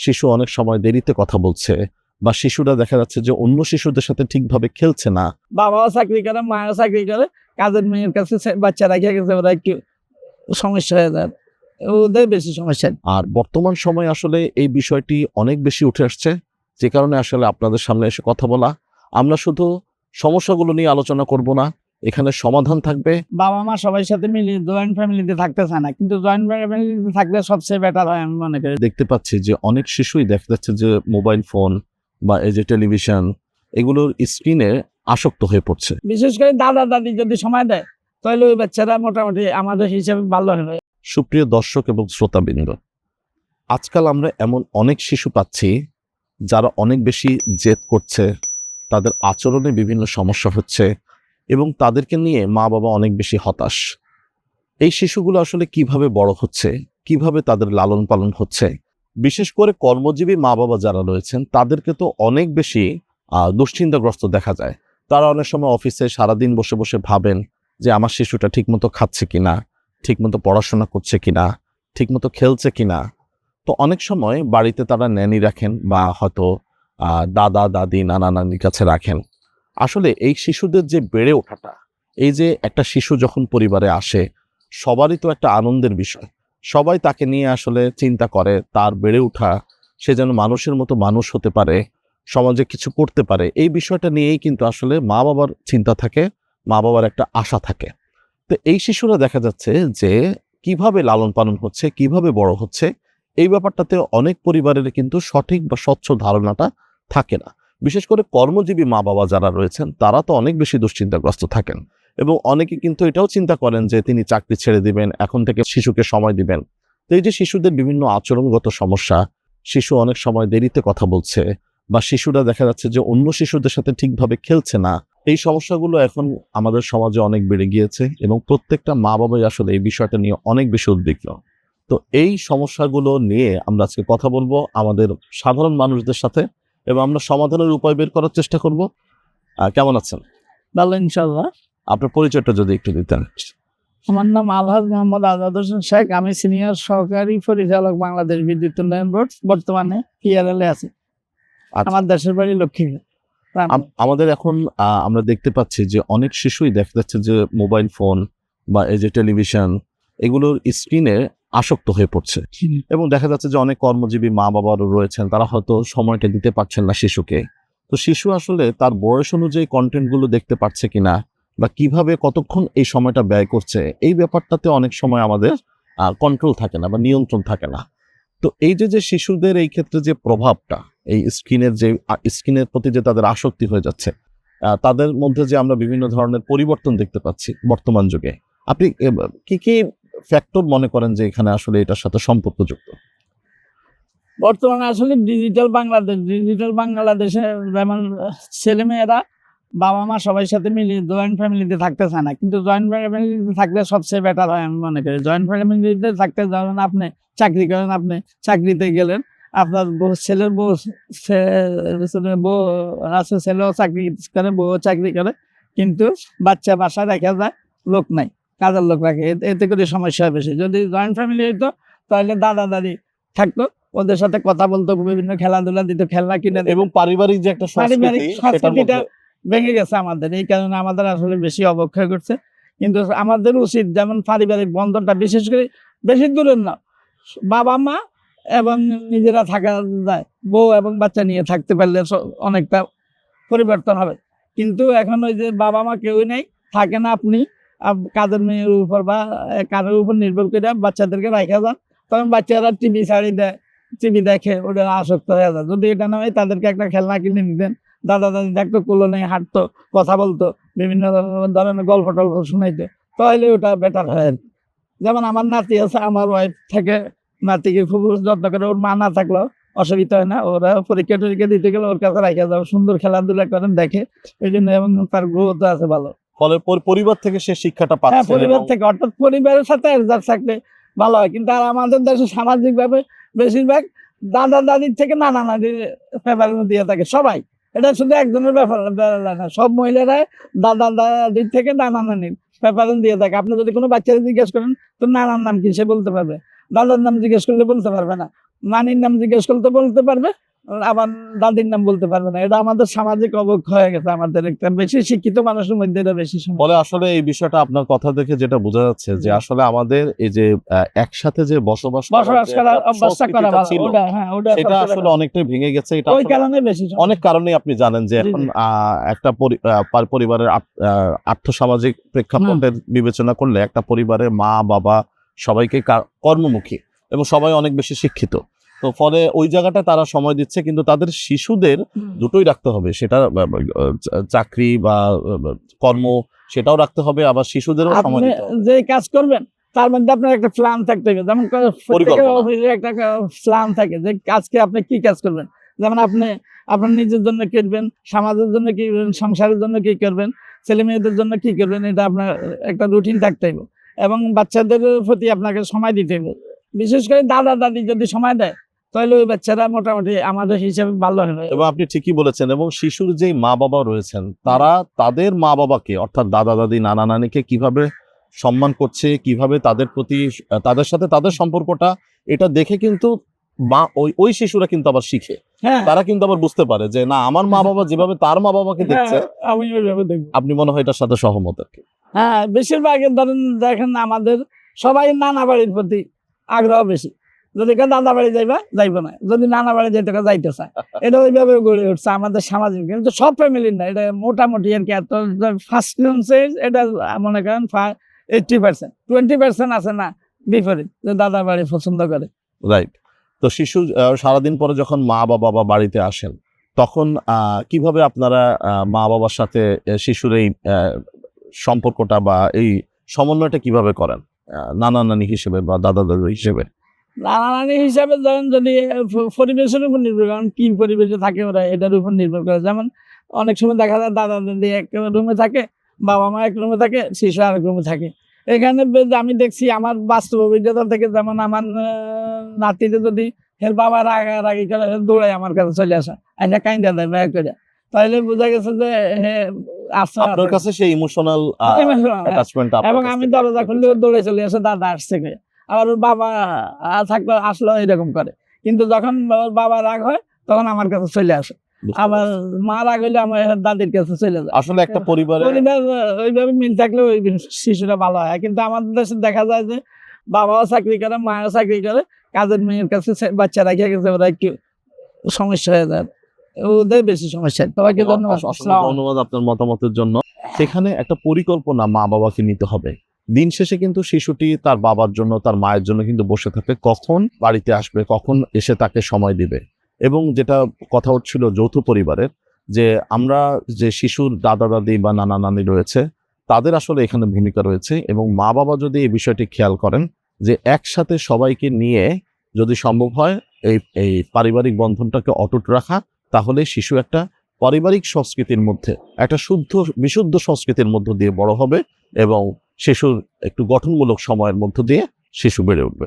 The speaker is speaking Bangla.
শিশু অনেক সময় দেরিতে কথা বলছে, বা শিশুরা দেখা যাচ্ছে যে অন্য শিশুদের সাথে ঠিকভাবে খেলছে না। বাবাও চাকরি করে, মাও চাকরি করে, কাজের মেয়ের কাছে বাচ্চা রাখিয়া গেছে, ওরা একটু সমস্যা হয়ে যায়, ওদের বেশি সমস্যা। আর বর্তমান সময়ে আসলে এই বিষয়টি অনেক বেশি উঠে আসছে, যে কারণে আসলে আপনাদের সামনে এসে কথা বলা। আমরা শুধু সমস্যাগুলো নিয়ে আলোচনা করব না, এখানে সমাধান থাকবে। বাবা মা সবার সাথে মিলে জয়েন্ট ফ্যামিলিতে থাকতে চায় না, কিন্তু জয়েন্ট ফ্যামিলিতে থাকলে সবচেয়ে বেটার হয় আমি মনে করি। দেখতে পাচ্ছি যে অনেক শিশুই দেখা যাচ্ছে যে মোবাইল ফোন বা এই যে টেলিভিশন, এগুলোর স্ক্রিনে আসক্ত হয়ে পড়ছে। বিশেষ করে দাদা দাদি যদি সময় দেয়, তাহলে ওই বাচ্চারা মোটামুটি আমাদের হিসাবে ভালো হবে। সুপ্রিয় দর্শক এবং শ্রোতাবৃন্দ, আজকাল আমরা এমন অনেক শিশু পাচ্ছি যারা অনেক বেশি জেদ করছে, তাদের আচরণে বিভিন্ন সমস্যা হচ্ছে, এবং তাদেরকে নিয়ে মা বাবা অনেক বেশি হতাশ। এই শিশুগুলো আসলে কিভাবে বড় হচ্ছে, কিভাবে তাদের লালন পালন হচ্ছে, বিশেষ করে কর্মজীবী মা বাবা যারা রয়েছেন তাদেরকে তো অনেক বেশি দুশ্চিন্তাগ্রস্ত দেখা যায়। তারা অনেক সময় অফিসে সারাদিন বসে বসে ভাবেন যে আমার শিশুটা ঠিকমতো খাচ্ছে কিনা, ঠিকমতো পড়াশোনা করছে কিনা, ঠিকমতো খেলছে কিনা। তো অনেক সময় বাড়িতে তারা ন্যানি রাখেন, বা হয়তো দাদা দাদি নানা নানির কাছে রাখেন। আসলে এই শিশুদের যে বেড়ে ওঠাটা, এই যে একটা শিশু যখন পরিবারে আসে, সবারই তো একটা আনন্দের বিষয়। সবাই তাকে নিয়ে আসলে চিন্তা করে তার বেড়ে ওঠা, সে যেন মানুষের মতো মানুষ হতে পারে, সমাজে কিছু করতে পারে। এই বিষয়টা নিয়েই কিন্তু আসলে মা বাবার চিন্তা থাকে, মা বাবার একটা আশা থাকে। তো এই শিশুরা দেখা যাচ্ছে যে কিভাবে লালন পালন হচ্ছে, কিভাবে বড় হচ্ছে, এই ব্যাপারটাতে অনেক পরিবারের কিন্তু সঠিক বা স্বচ্ছ ধারণাটা থাকে না। বিশেষ করে কর্মজীবী মা বাবা যারা রয়েছেন তারা তো অনেক বেশি দুশ্চিন্তাগ্রস্ত থাকেন, এবং অনেকে কিন্তু এটাও চিন্তা করেন যে তিনি চাকরি ছেড়ে দিবেন, এখন থেকে শিশুকে সময় দিবেন। তো এই যে শিশুদের বিভিন্ন আচরণগত সমস্যা, শিশু অনেক সময় দেরিতে কথা বলছে, বা শিশুরা দেখা যাচ্ছে যে অন্য শিশুদের সাথে ঠিকভাবে খেলছে না, এই সমস্যাগুলো এখন আমাদের সমাজে অনেক বেড়ে গিয়েছে, এবং প্রত্যেকটা মা বাবাই আসলে এই বিষয়টা নিয়ে অনেক বেশি উদ্বিগ্ন। তো এই সমস্যাগুলো নিয়ে আমরা আজকে কথা বলবো আমাদের সাধারণ মানুষদের সাথে, এবং আমরা সমাধানের উপায় বের করার চেষ্টা করব। কেমন আছেন? ভালো, ইনশাল্লাহ। আপনার পরিচয়টা যদি একটু দিতেন। আমার নাম আলহাজ মোহাম্মদ আজাদ হোসেন শেখ। আমি সিনিয়র সহকারী পরিচালক, বাংলাদেশ বিদ্যুৎ উন্নয়ন বোর্ড, বর্তমানে পিআরএল এ আছি। আচ্ছা। আমার দেশের বাড়ি লক্ষ্মীপুর। আমাদের এখন আমরা দেখতে পাচ্ছি যে অনেক শিশুই দেখা যাচ্ছে যে মোবাইল ফোন বা এই যে টেলিভিশন, এগুলোর স্ক্রিনে আসক্ত হয়ে পড়ছে, এবং দেখা যাচ্ছে যে অনেক কর্মজীবী মা বাবারও রয়েছেন, তারা হয়তো সময়টা দিতে পারছেন না শিশুকে। তো শিশু আসলে তার বয়স অনুযায়ী কন্টেন্টগুলো দেখতে পাচ্ছে কিনা, বা কিভাবে কতক্ষণ এই সময়টা ব্যয় করছে, এই ব্যাপারটাতে অনেক সময় আমাদের কন্ট্রোল থাকে না বা নিয়ন্ত্রণ থাকে না। তো এই যে শিশুদের এই ক্ষেত্রে যে প্রভাবটা, এই স্ক্রিনের প্রতি যে তাদের আসক্তি হয়ে যাচ্ছে, তাদের মধ্যে যে আমরা বিভিন্ন ধরনের পরিবর্তন দেখতে পাচ্ছি বর্তমান যুগে, আপনি কি কি ফ্যাক্টর মনে করেন যে এখানে আসলে এটার সাথে সম্পর্কযুক্ত? বর্তমানে আসলে ডিজিটাল বাংলাদেশে যেমন ছেলেমেয়েরা বাবা মা সবার সাথে মিলে জয়েন্ট ফ্যামিলিতে থাকতে চায় না, কিন্তু জয়েন্ট ফ্যামিলিতে থাকলে সবচেয়ে বেটার হয় আমি মনে করি। জয়েন্ট ফ্যামিলিতে থাকতে, যেমন আপনি চাকরি করেন, আপনি চাকরিতে গেলেন, আপনার ছেলের বউ আছে, ছেলেও চাকরি করে, বউ চাকরি করে, কিন্তু বাচ্চা বাসায় রাখা যায়, লোক নাই, কাজের লোক রাখে, এতে করে সমস্যা বেশি। যদি জয়েন্ট ফ্যামিলি হইতো তাহলে দাদা দাদি থাকতো, ওদের সাথে কথা বলতো, বিভিন্ন খেলাধুলা দিত, খেলনা কিনে দিত, এবং পারিবারিক যে একটা সংস্কৃতিটা ভেঙে গেছে আমাদের। এই কারণে আমাদের আসলে বেশি অবক্ষয় করছে। কিন্তু আমাদের উচিত যেমন পারিবারিক বন্ধনটা, বিশেষ করে বেশি দূরের না, বাবা মা এবং নিজেরা থাকা যায়, বউ এবং বাচ্চা নিয়ে থাকতে পারলে অনেকটা পরিবর্তন হবে। কিন্তু এখন ওই যে বাবা মা কেউই নেই, থাকে না, আপনি কাজের মেয়ের উপর বা কারোর উপর নির্ভর করে বাচ্চাদেরকে রাখা যান, তখন বাচ্চারা টিভি ছাড়ি দেয়, টিভি দেখে, ওটা আসক্ত হয়ে যায়। যদি এটা না হয় তাদেরকে একটা খেলনা কিনে নিতেন, দাদা দাদি দেখতো, কোলনে হাঁটতো, কথা বলতো, বিভিন্ন ধরনের গল্প টল্প শুনাইতো, তাহলে ওটা বেটার হয় আর কি। যেমন আমার নাতি আছে, আমার ওয়াইফ থেকে নাতিকে খুব যত্ন করে, ওর মা না থাকলেও অসুবিধা হয় না, ওরা পরীক্ষা টরীক্ষা দিতে গেলে ওর কাছে রাখা যাবে, সুন্দর খেলাধুলা করেন, দেখে, এই জন্য, এবং তার গ্রোথ আছে ভালো। ফলে পরিবার থেকে সে শিক্ষাটা পাচ্ছে। পরিবার থেকে, অর্থাৎ পরিবারের সাথে অ্যাডজাস্ট থাকলে ভালো হয়। কিন্তু আর আমাদের দেশে সামাজিকভাবে বেশিরভাগ দাদা দাদির থেকে নানা নানির প্রেফারেন্স দিয়ে থাকে সবাই। এটা শুধু একজনের ব্যাপার না, সব মহিলারাই দাদা দাদির থেকে নানা নানির প্রেফারেন্স দিয়ে থাকে। আপনি যদি কোনো বাচ্চাকে জিজ্ঞেস করেন তো নানার নাম কি, সে বলতে পারবে, দাদার নাম জিজ্ঞেস করলে বলতে পারবে না। নানির নাম জিজ্ঞেস করতে বলতে পারবে, আবার দাদির নাম বলতে পারবে না। এটা আমাদের সামাজিক অবক্ষয় হয়ে গেছে, আমাদের একটা বেশি শিক্ষিত মানুষের মধ্যে এটা বেশি সমস্যা। ফলে আসলে এই বিষয়টা আপনার কথা দেখে যেটা বোঝা যাচ্ছে যে জি। আসলে আমাদের এই যে একসাথে যে বসবাস বসবাস যে করার একটা অভ্যাসটা করা সংস্কৃতিটা ভালো, ছিল, ওটা হ্যাঁ ওটা সেটা সবচেয়ে আসলে ভালো। অনেকটাই ভেঙে গেছে। এটা ওই আসলে কারণে বেশি সমস্যা। অনেক কারণেই আপনি জানেন যে জি, এখন জি। একটা পরিবারের আর্থসামাজিক প্রেক্ষাপটের বিবেচনা করলে একটা পরিবারের মা বাবা সবাইকে কর্মমুখী এবং সবাই অনেক বেশি শিক্ষিত, তো ফলে ওই জায়গাটা তারা সময় দিচ্ছে, কিন্তু তাদের শিশুদের দুটোই রাখতে হবে, সেটা চাকরি বা কর্ম সেটাও রাখতে হবে, আবার শিশুদেরও সময় আপনি দিতে হবে। যে কাজ করবেন তার মধ্যে আপনার একটা প্ল্যান থাকতে হবে। যেমন প্রত্যেকের পরিকল্পনা। অফিসে একটা প্ল্যান থাকে যে আজকে আপনি কি কাজ করবেন। যেমন আপনি আপনার নিজের জন্য কি করবেন, সমাজের জন্য কি করবেন, সংসারের জন্য কি করবেন, ছেলে মেয়েদের জন্য কি করবেন, এটা আপনার একটা রুটিন থাকতে হবে। এবং বাচ্চাদের প্রতি আপনাকে সময় দিতে হবে। বিশেষ করে দাদা দাদি যদি সময় দেয় তাহলে ওই বাচ্চারা মোটামুটি আমাদের হিসাবে ভালো হবে। এবং আপনি ঠিকই বলেছেন, এবং শিশুর যেই মা বাবা রয়েছেন তারা তাদের মা বাবাকে অর্থাৎ দাদা দাদি নানা নানিকে কিভাবে সম্মান করছে, কিভাবে তাদের প্রতি তাদের সাথে তাদের সম্পর্কটা, এটা দেখে কিন্তু মা ওই শিশুরা কিন্তু আবার শিখে, হ্যাঁ তারা কিন্তু আবার বুঝতে পারে যে না, আমার মা বাবা যেভাবে তার মা বাবাকে দেখছে, হ্যাঁ, আমি ওইভাবে দেখবো। আপনি মনে হয় এটার সাথে সহমত আর কি। হ্যাঁ, বেশিরভাগ ধরেন দেখেন আমাদের সবাই নানা বাড়ির প্রতি আগ্রহ বেশি। যদি কেউ দাদা বাড়ি যাইব না, যদি নানা বাড়ি যাইতে যাইতে চায়, এটা ওইভাবে গড়ে উঠছে আমাদের সামাজিক। কিন্তু সব ফ্যামিলির না, এটা মোটামুটি আর কি। এত ফার্স্ট এটা মনে করেন 80%, 20% আছে না বিপরীত, যে দাদা বাড়ি পছন্দ করে। রাইট। তো শিশু সারাদিন পরে যখন মা বাবা বাড়িতে আসেন, তখন কিভাবে আপনারা মা বাবার সাথে শিশুর এই সম্পর্কটা বা এই সমন্বয়টা কিভাবে করেন নানা নানি হিসেবে বা দাদা দাদু হিসেবে? নানা নানি হিসাবে ধরেন যদি পরিবেশের উপর নির্ভর করে, কি পরিবেশে থাকে ওরা এটার উপর নির্ভর করে। যেমন অনেক সময় দেখা যায় দাদা দাদি এক রুমে থাকে, বাবা মা এক রুমে থাকে, শিশু আরেক রুমে থাকে। এখানে আমি দেখছি আমার বাস্তব অভিজ্ঞতা থেকে, যেমন আমার নাতিতে যদি এর বাবা রাগারাগি করে দৌড়ায় আমার কাছে চলে আসা, আইনা কাইন্দা দেয় ব্যয় করে, তাহলে বোঝা গেছে যে আচ্ছা আপনার কাছে সেই ইমোশনাল অ্যাটাচমেন্ট এবং আমি দরজা খুললে দৌড়ে চলে আসে দাদা আসছে কে। আবার ওর বাবা থাকলে আসলো এরকম করে। কিন্তু যখন ওর বাবা রাগ হয় তখন আমার কাছে চলে আসে, আবার মা রাগ হইলে আমার দাদির কাছে চলে যায়। আসলে একটা পরিবার ওইভাবে মিল থাকলে ওই শিশুরা ভালো হয়। কিন্তু আমাদের দেশে দেখা যায় যে বাবাও চাকরি করে, মাও চাকরি করে, কাজের মেয়ের কাছে বাচ্চা রাখিয়া গেছে, ওরা একটু সমস্যা হয়ে যায়, ওদের বেশি সমস্যা। সবাইকে ধন্যবাদ। ধন্যবাদ আপনার মতামতের জন্য। সেখানে একটা পরিকল্পনা মা বাবাকে নিতে হবে। দিন শেষে কিন্তু শিশুটি তার বাবার জন্য, তার মায়ের জন্য কিন্তু বসে থাকে, কখন বাড়িতে আসবে, কখন এসে তাকে সময় দিবে। এবং যেটা কথা হচ্ছিল যৌথ পরিবারের, যে আমরা যে শিশুর দাদা দাদি বা নানা নানি রয়েছে তাদের আসলে এখানে ভূমিকা রয়েছে, এবং মা বাবা যদি এই বিষয়টি খেয়াল করেন যে একসাথে সবাইকে নিয়ে যদি সম্ভব হয় এই পারিবারিক বন্ধনটাকে অটুট রাখা, তাহলে শিশু একটা পারিবারিক সংস্কৃতির মধ্যে, একটা বিশুদ্ধ সংস্কৃতির মধ্য দিয়ে বড় হবে এবং শিশুর একটু গঠনমূলক সময়ের মধ্য দিয়ে শিশু বেড়ে উঠবে।